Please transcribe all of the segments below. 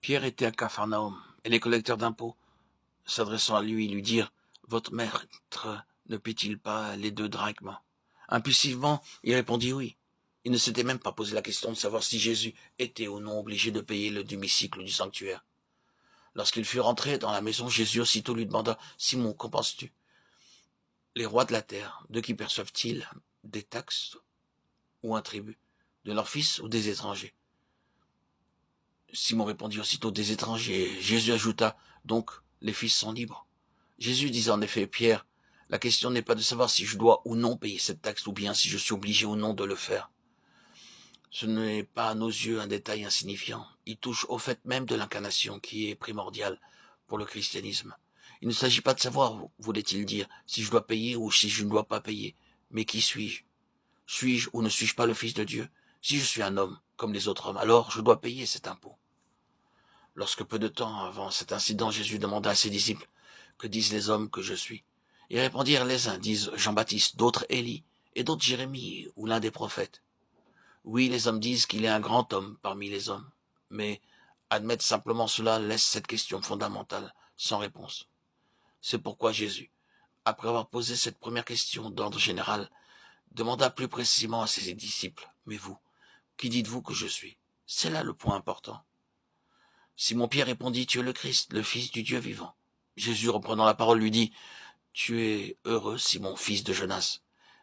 Pierre était à Capharnaüm, et les collecteurs d'impôts, s'adressant à lui, lui dirent « Votre maître ne paie-t-il pas les 2 drachmes ?» Impulsivement, il répondit oui. Il ne s'était même pas posé la question de savoir si Jésus était ou non obligé de payer le demi-cycle du sanctuaire. Lorsqu'il fut rentré dans la maison, Jésus aussitôt lui demanda « Simon, qu'en penses-tu ? Les rois de la terre, de qui perçoivent-ils des taxes ou un tribut? De leurs fils ou des étrangers ?» Simon répondit aussitôt « Des étrangers. » Jésus ajouta « Donc, les fils sont libres. » Jésus disait en effet « Pierre, la question n'est pas de savoir si je dois ou non payer cette taxe, ou bien si je suis obligé ou non de le faire. Ce n'est pas à nos yeux un détail insignifiant. Il touche au fait même de l'incarnation qui est primordial pour le christianisme. Il ne s'agit pas de savoir, voulait-il dire, si je dois payer ou si je ne dois pas payer. Mais qui suis-je? Suis-je ou ne suis-je pas le Fils de Dieu? Si je suis un homme, comme les autres hommes, alors je dois payer cet impôt. Lorsque peu de temps avant cet incident, Jésus demanda à ses disciples « Que disent les hommes que je suis ?» Ils répondirent « Les uns disent Jean-Baptiste, d'autres Élie, et d'autres Jérémie ou l'un des prophètes. » Oui, les hommes disent qu'il est un grand homme parmi les hommes, mais admettre simplement cela laisse cette question fondamentale sans réponse. C'est pourquoi Jésus, après avoir posé cette première question d'ordre général, demanda plus précisément à ses disciples « Mais vous, qui dites-vous que je suis ?» C'est là le point important. Simon-Pierre répondit « Tu es le Christ, le Fils du Dieu vivant. » Jésus, reprenant la parole, lui dit « Tu es heureux, Simon, fils de Jonas,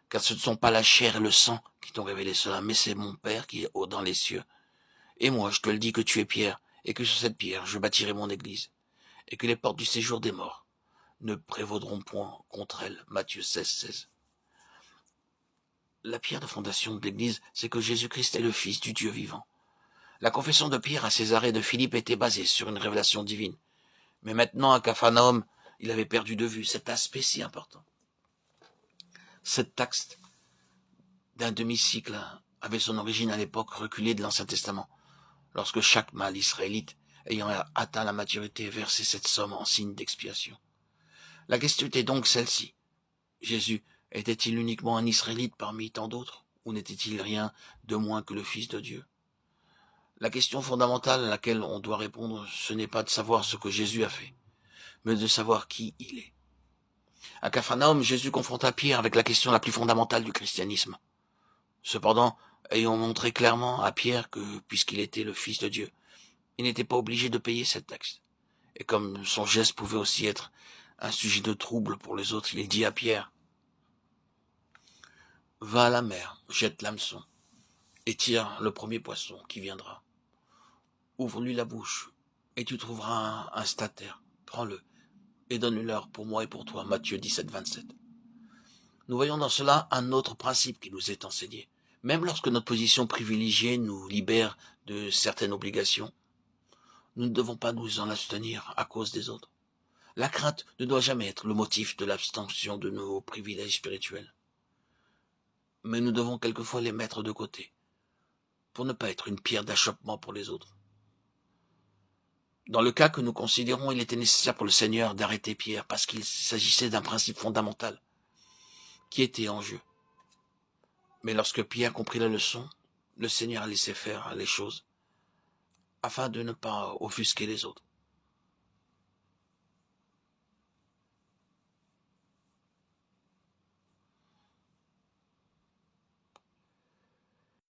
car ce ne sont pas la chair et le sang qui t'ont révélé cela, mais c'est mon Père qui est haut dans les cieux. Et moi, je te le dis que tu es Pierre, et que sur cette pierre, je bâtirai mon église, et que les portes du séjour des morts ne prévaudront point contre elle. » Matthieu 16, 16. La pierre de fondation de l'église, c'est que Jésus-Christ est le Fils du Dieu vivant. La confession de Pierre à Césarée de Philippe était basée sur une révélation divine. Mais maintenant, à Capharnaüm, il avait perdu de vue cet aspect si important. Cette taxe d'un demi-cycle avait son origine à l'époque reculée de l'Ancien Testament, lorsque chaque mâle israélite ayant atteint la maturité versait cette somme en signe d'expiation. La question était donc celle-ci. Jésus était-il uniquement un Israélite parmi tant d'autres, ou n'était-il rien de moins que le Fils de Dieu? La question fondamentale à laquelle on doit répondre, ce n'est pas de savoir ce que Jésus a fait, mais de savoir qui il est. À Capharnaüm, Jésus confronta Pierre avec la question la plus fondamentale du christianisme. Cependant, ayant montré clairement à Pierre que, puisqu'il était le Fils de Dieu, il n'était pas obligé de payer cette taxe. Et comme son geste pouvait aussi être un sujet de trouble pour les autres, il dit à Pierre « Va à la mer, jette l'hameçon, et tire le premier poisson qui viendra. Ouvre-lui la bouche, et tu trouveras un stataire. Prends-le, et donne-le-leur pour moi et pour toi. » Matthieu 17, 27. Nous voyons dans cela un autre principe qui nous est enseigné. Même lorsque notre position privilégiée nous libère de certaines obligations, nous ne devons pas nous en abstenir à cause des autres. La crainte ne doit jamais être le motif de l'abstention de nos privilèges spirituels. Mais nous devons quelquefois les mettre de côté, pour ne pas être une pierre d'achoppement pour les autres. Dans le cas que nous considérons, il était nécessaire pour le Seigneur d'arrêter Pierre, parce qu'il s'agissait d'un principe fondamental qui était en jeu. Mais lorsque Pierre comprit la leçon, le Seigneur a laissé faire les choses, afin de ne pas offusquer les autres.